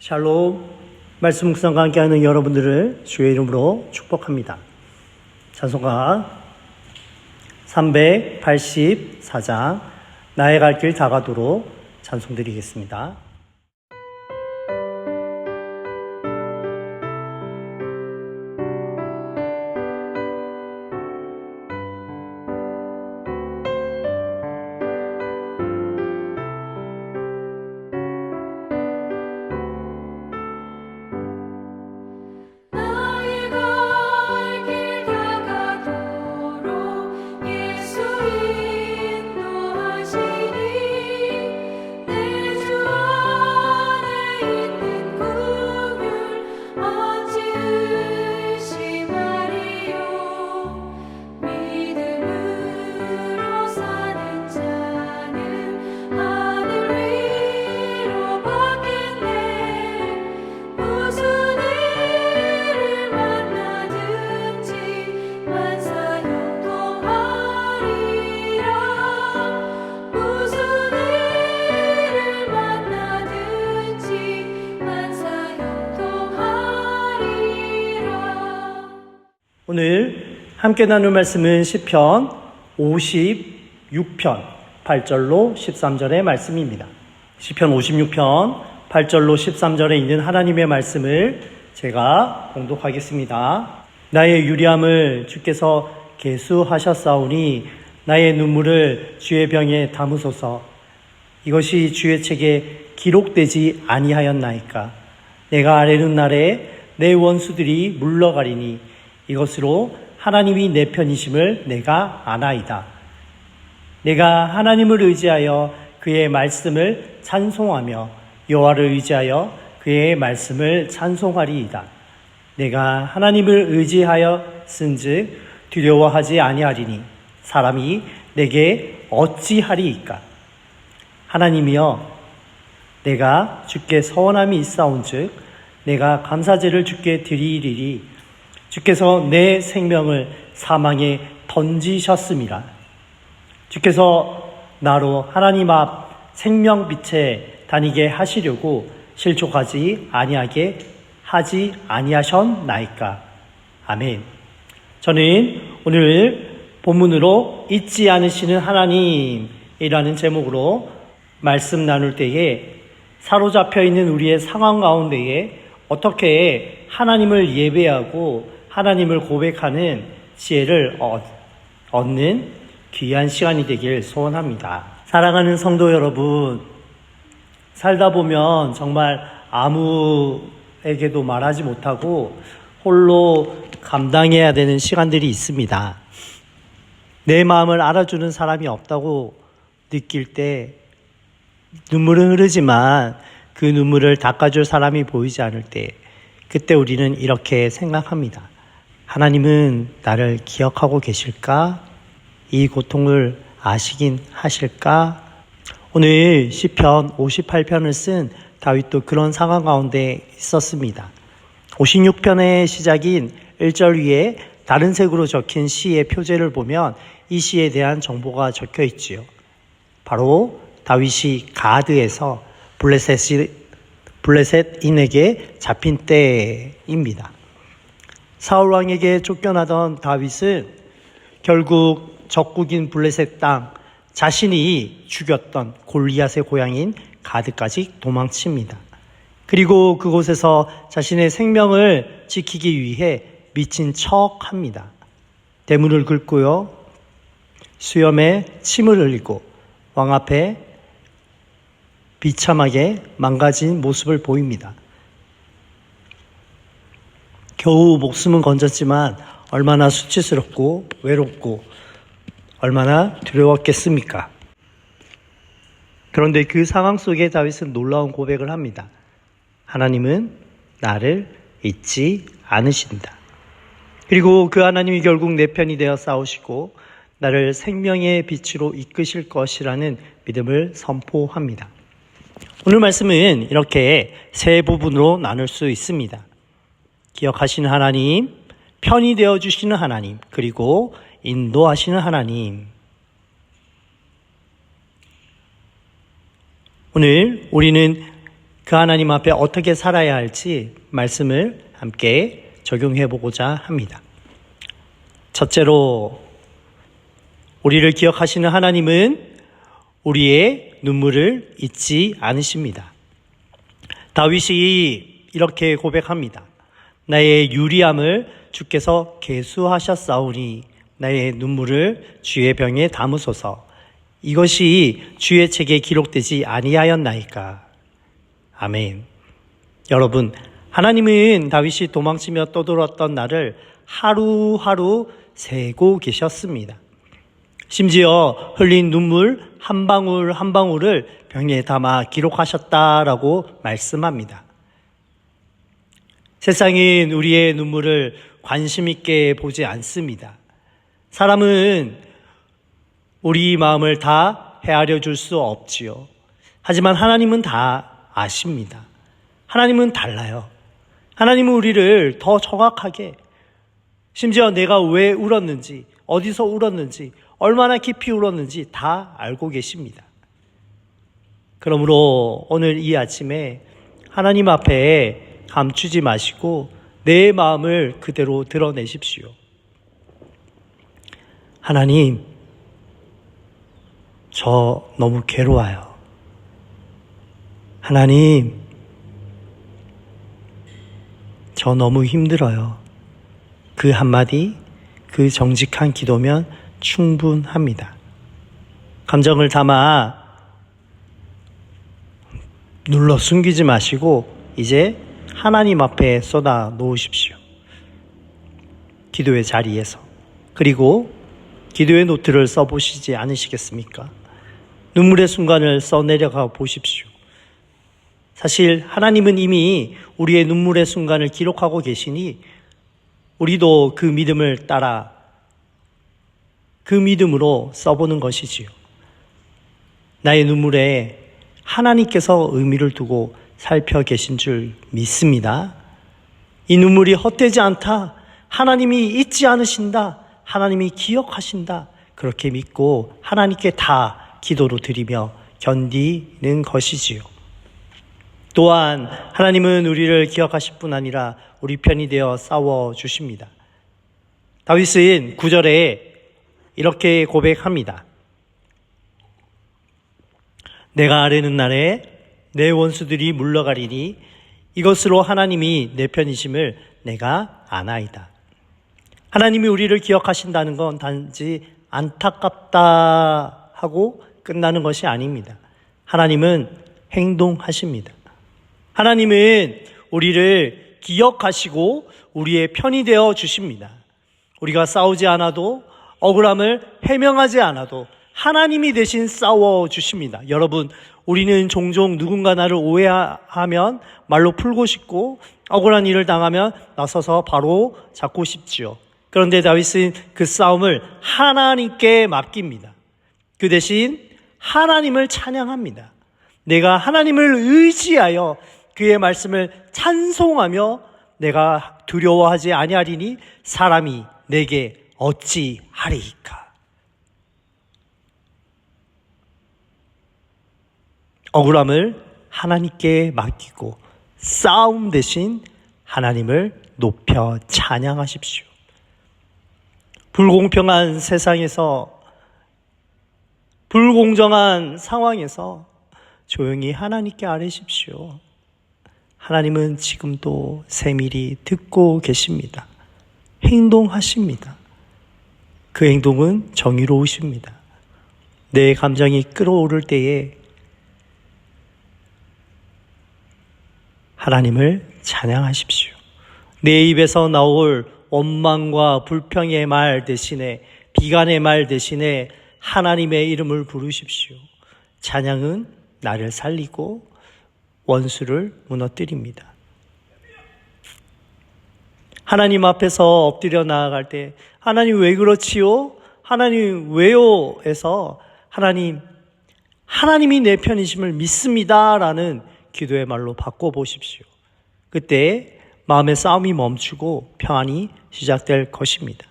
샬롬. 말씀 묵상과 함께하는 여러분들을 주의 이름으로 축복합니다. 찬송가 384장 나의 갈 길 다가도록 찬송드리겠습니다. 오늘 함께 나눌 말씀은 시편 56편 8절로 13절의 말씀입니다. 시편 56편 8절로 13절에 있는 하나님의 말씀을 제가 봉독하겠습니다. 나의 유리함을 주께서 계수하셨사오니 나의 눈물을 주의 병에 담으소서. 이것이 주의 책에 기록되지 아니하였나이까. 내가 아뢰는 날에 내 원수들이 물러가리니 이것으로 하나님이 내 편이심을 내가 아나이다. 내가 하나님을 의지하여 그의 말씀을 찬송하며 여호와를 의지하여 그의 말씀을 찬송하리이다. 내가 하나님을 의지하여 쓴즉 두려워하지 아니하리니 사람이 내게 어찌하리이까. 하나님이여, 내가 주께 서원함이 있사온즉 내가 감사제를 주께 드리리니 주께서 내 생명을 사망에 던지셨음이라. 주께서 나로 하나님 앞 생명빛에 다니게 하시려고 실족하지 아니하게 하지 아니하셨나이까. 아멘. 저는 오늘 본문으로 잊지 않으시는 하나님이라는 제목으로 말씀 나눌 때에 사로잡혀 있는 우리의 상황 가운데에 어떻게 하나님을 예배하고 하나님을 고백하는 지혜를 얻는 귀한 시간이 되길 소원합니다. 사랑하는 성도 여러분, 살다 보면 정말 아무에게도 말하지 못하고 홀로 감당해야 되는 시간들이 있습니다. 내 마음을 알아주는 사람이 없다고 느낄 때 눈물은 흐르지만 그 눈물을 닦아줄 사람이 보이지 않을 때, 그때 우리는 이렇게 생각합니다. 하나님은 나를 기억하고 계실까? 이 고통을 아시긴 하실까? 오늘 시편 58편을 쓴 다윗도 그런 상황 가운데 있었습니다. 56편의 시작인 1절 위에 다른 색으로 적힌 시의 표제를 보면 이 시에 대한 정보가 적혀 있지요. 바로 다윗이 가드에서 블레셋인에게 잡힌 때입니다. 사울 왕에게 쫓겨나던 다윗은 결국 적국인 블레셋 땅, 자신이 죽였던 골리앗의 고향인 가드까지 도망칩니다. 그리고 그곳에서 자신의 생명을 지키기 위해 미친 척합니다. 대문을 긁고요, 수염에 침을 흘리고 왕 앞에 비참하게 망가진 모습을 보입니다. 겨우 목숨은 건졌지만 얼마나 수치스럽고 외롭고 얼마나 두려웠겠습니까? 그런데 그 상황 속에 다윗은 놀라운 고백을 합니다. 하나님은 나를 잊지 않으신다. 그리고 그 하나님이 결국 내 편이 되어 싸우시고 나를 생명의 빛으로 이끄실 것이라는 믿음을 선포합니다. 오늘 말씀은 이렇게 세 부분으로 나눌 수 있습니다. 기억하시는 하나님, 편이 되어주시는 하나님, 그리고 인도하시는 하나님. 오늘 우리는 그 하나님 앞에 어떻게 살아야 할지 말씀을 함께 적용해 보고자 합니다. 첫째로 우리를 기억하시는 하나님은 우리의 눈물을 잊지 않으십니다. 다윗이 이렇게 고백합니다. 나의 유리함을 주께서 계수하셨사오니 나의 눈물을 주의 병에 담으소서. 이것이 주의 책에 기록되지 아니하였나이까. 아멘. 여러분, 하나님은 다윗이 도망치며 떠돌았던 날을 하루하루 세고 계셨습니다. 심지어 흘린 눈물 한 방울 한 방울을 병에 담아 기록하셨다라고 말씀합니다. 세상은 우리의 눈물을 관심 있게 보지 않습니다. 사람은 우리 마음을 다 헤아려 줄 수 없지요. 하지만 하나님은 다 아십니다. 하나님은 달라요. 하나님은 우리를 더 정확하게, 심지어 내가 왜 울었는지, 어디서 울었는지, 얼마나 깊이 울었는지 다 알고 계십니다. 그러므로 오늘 이 아침에 하나님 앞에 감추지 마시고 내 마음을 그대로 드러내십시오. 하나님, 저 너무 괴로워요. 하나님, 저 너무 힘들어요. 그 한마디, 그 정직한 기도면 충분합니다. 감정을 담아 눌러 숨기지 마시고 이제 하나님 앞에 쏟아 놓으십시오. 기도의 자리에서. 그리고 기도의 노트를 써보시지 않으시겠습니까? 눈물의 순간을 써내려가 보십시오. 사실 하나님은 이미 우리의 눈물의 순간을 기록하고 계시니 우리도 그 믿음을 따라 그 믿음으로 써보는 것이지요. 나의 눈물에 하나님께서 의미를 두고 살펴 계신 줄 믿습니다. 이 눈물이 헛되지 않다. 하나님이 잊지 않으신다. 하나님이 기억하신다. 그렇게 믿고 하나님께 다 기도로 드리며 견디는 것이지요. 또한 하나님은 우리를 기억하실 뿐 아니라 우리 편이 되어 싸워주십니다. 다윗은 9절에 이렇게 고백합니다. 내가 아뢰는 날에 내 원수들이 물러가리니 이것으로 하나님이 내 편이심을 내가 아나이다. 하나님이 우리를 기억하신다는 건 단지 안타깝다 하고 끝나는 것이 아닙니다. 하나님은 행동하십니다. 하나님은 우리를 기억하시고 우리의 편이 되어 주십니다. 우리가 싸우지 않아도 억울함을 해명하지 않아도 하나님이 대신 싸워 주십니다. 여러분, 우리는 종종 누군가 나를 오해하면 말로 풀고 싶고 억울한 일을 당하면 나서서 바로 잡고 싶지요. 그런데 다윗은 그 싸움을 하나님께 맡깁니다. 그 대신 하나님을 찬양합니다. 내가 하나님을 의지하여 그의 말씀을 찬송하며 내가 두려워하지 아니하리니 사람이 내게 어찌하리이까. 억울함을 하나님께 맡기고 싸움 대신 하나님을 높여 찬양하십시오. 불공평한 세상에서, 불공정한 상황에서 조용히 하나님께 아뢰십시오. 하나님은 지금도 세밀히 듣고 계십니다. 행동하십니다. 그 행동은 정의로우십니다. 내 감정이 끓어오를 때에 하나님을 찬양하십시오. 내 입에서 나올 원망과 불평의 말 대신에, 비관의 말 대신에 하나님의 이름을 부르십시오. 찬양은 나를 살리고 원수를 무너뜨립니다. 하나님 앞에서 엎드려 나아갈 때 하나님 왜 그렇지요? 하나님 왜요? 해서 하나님이 내 편이심을 믿습니다 라는 기도의 말로 바꿔보십시오. 그때 마음의 싸움이 멈추고 평안이 시작될 것입니다.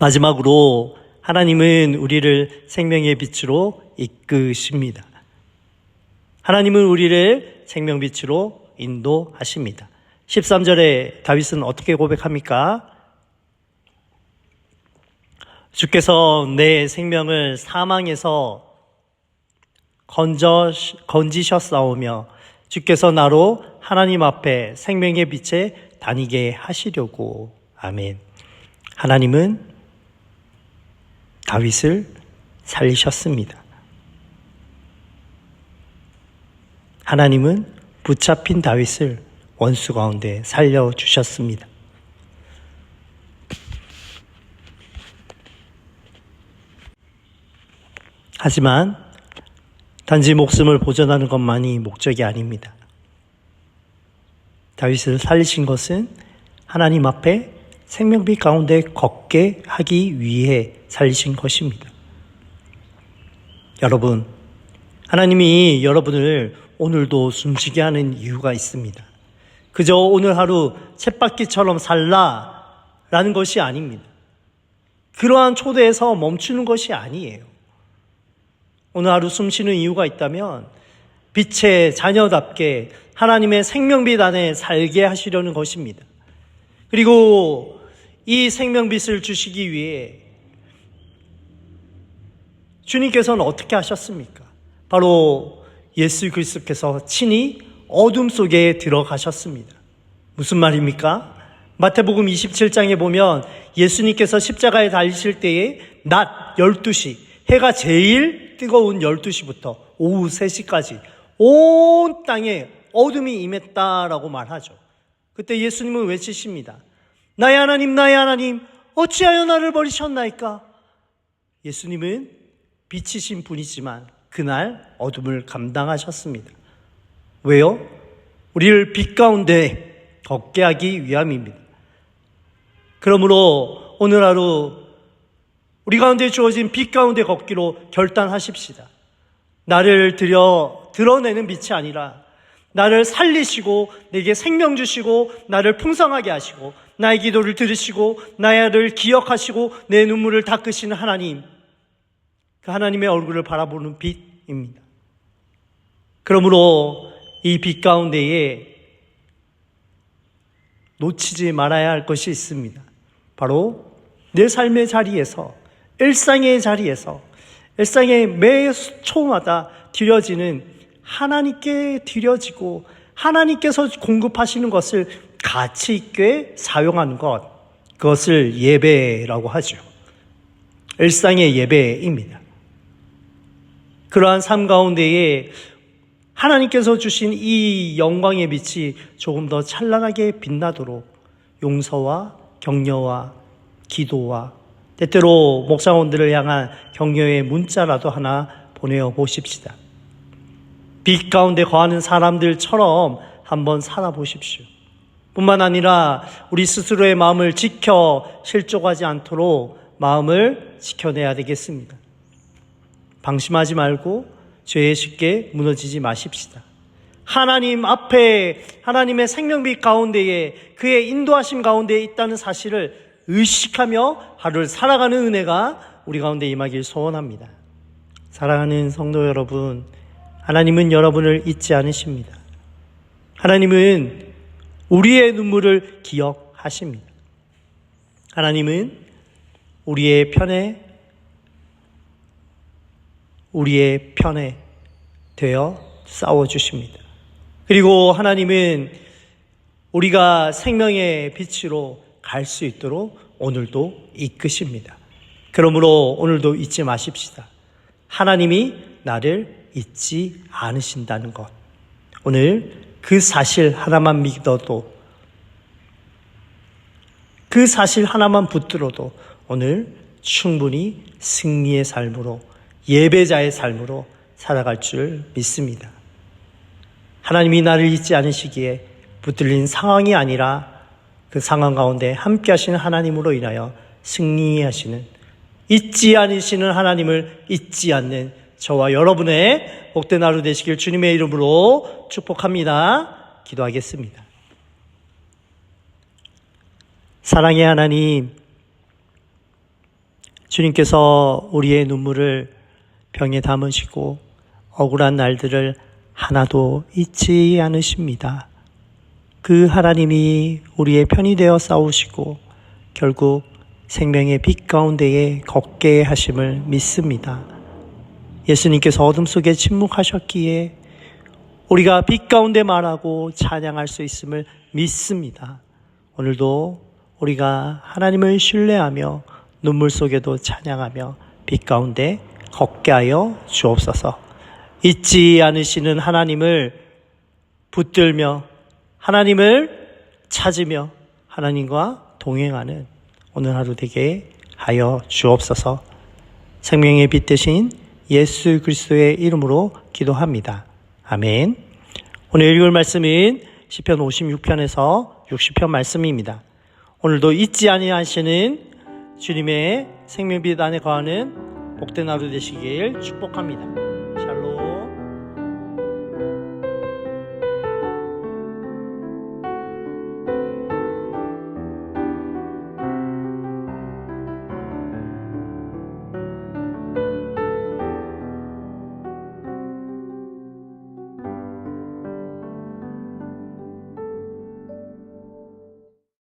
마지막으로 하나님은 우리를 생명의 빛으로 이끄십니다. 하나님은 우리를 생명빛으로 인도하십니다. 13절에 다윗은 어떻게 고백합니까? 주께서 내 생명을 사망에서 건지셨사오며 주께서 나로 하나님 앞에 생명의 빛에 다니게 하시려고. 아멘. 하나님은 다윗을 살리셨습니다. 하나님은 붙잡힌 다윗을 원수 가운데 살려주셨습니다. 하지만 단지 목숨을 보존하는 것만이 목적이 아닙니다. 다윗을 살리신 것은 하나님 앞에 생명빛 가운데 걷게 하기 위해 살리신 것입니다. 여러분, 하나님이 여러분을 오늘도 숨쉬게 하는 이유가 있습니다. 그저 오늘 하루 쳇바퀴처럼 살라라는 것이 아닙니다. 그러한 초대에서 멈추는 것이 아니에요. 오늘 하루 숨쉬는 이유가 있다면 빛의 자녀답게 하나님의 생명빛 안에 살게 하시려는 것입니다. 그리고 이 생명빛을 주시기 위해 주님께서는 어떻게 하셨습니까? 바로 예수 그리스도께서 친히 어둠 속에 들어가셨습니다. 무슨 말입니까? 마태복음 27장에 보면 예수님께서 십자가에 달리실 때에 낮 12시, 해가 제일 뜨거운 12시부터 오후 3시까지 온 땅에 어둠이 임했다라고 말하죠. 그때 예수님은 외치십니다. 나의 하나님, 나의 하나님, 어찌하여 나를 버리셨나이까? 예수님은 빛이신 분이지만 그날 어둠을 감당하셨습니다. 왜요? 우리를 빛 가운데 걷게 하기 위함입니다. 그러므로 오늘 하루 우리 가운데 주어진 빛 가운데 걷기로 결단하십시다. 나를 드러내는 빛이 아니라 나를 살리시고 내게 생명 주시고 나를 풍성하게 하시고 나의 기도를 들으시고 나를 기억하시고 내 눈물을 닦으시는 하나님, 그 하나님의 얼굴을 바라보는 빛입니다. 그러므로 이 빛 가운데에 놓치지 말아야 할 것이 있습니다. 바로 내 삶의 자리에서, 일상의 자리에서, 일상의 매 초마다 드려지는 하나님께 드려지고 하나님께서 공급하시는 것을 가치 있게 사용하는 것, 그것을 예배라고 하죠. 일상의 예배입니다. 그러한 삶 가운데에 하나님께서 주신 이 영광의 빛이 조금 더 찬란하게 빛나도록 용서와 격려와 기도와 때때로 목사원들을 향한 격려의 문자라도 하나 보내어 보십시다. 빛 가운데 거하는 사람들처럼 한번 살아보십시오. 뿐만 아니라 우리 스스로의 마음을 지켜 실족하지 않도록 마음을 지켜내야 되겠습니다. 방심하지 말고 죄에 쉽게 무너지지 마십시다. 하나님 앞에 하나님의 생명빛 가운데에 그의 인도하심 가운데에 있다는 사실을 의식하며 하루를 살아가는 은혜가 우리 가운데 임하길 소원합니다. 사랑하는 성도 여러분, 하나님은 여러분을 잊지 않으십니다. 하나님은 우리의 눈물을 기억하십니다. 하나님은 우리의 편에 되어 싸워주십니다. 그리고 하나님은 우리가 생명의 빛으로 갈 수 있도록 오늘도 이끄십니다. 그러므로 오늘도 잊지 마십시다. 하나님이 나를 잊지 않으신다는 것. 오늘 그 사실 하나만 믿어도, 그 사실 하나만 붙들어도 오늘 충분히 승리의 삶으로, 예배자의 삶으로 살아갈 줄 믿습니다. 하나님이 나를 잊지 않으시기에 붙들린 상황이 아니라 그 상황 가운데 함께 하시는 하나님으로 인하여 승리하시는, 잊지 않으시는 하나님을 잊지 않는 저와 여러분의 복된 하루 되시길 주님의 이름으로 축복합니다. 기도하겠습니다. 사랑의 하나님, 주님께서 우리의 눈물을 병에 담으시고 억울한 날들을 하나도 잊지 않으십니다. 그 하나님이 우리의 편이 되어 싸우시고 결국 생명의 빛 가운데에 걷게 하심을 믿습니다. 예수님께서 어둠 속에 침묵하셨기에 우리가 빛 가운데 말하고 찬양할 수 있음을 믿습니다. 오늘도 우리가 하나님을 신뢰하며 눈물 속에도 찬양하며 빛 가운데 걷게 하여 주옵소서. 잊지 않으시는 하나님을 붙들며 하나님을 찾으며 하나님과 동행하는 오늘 하루 되게 하여 주옵소서. 생명의 빛 되신 예수 그리스도의 이름으로 기도합니다. 아멘. 오늘 읽을 말씀은 시편 56편에서 60편 말씀입니다. 오늘도 잊지 아니하시는 주님의 생명빛 안에 거하는 복된 하루 되시길 축복합니다.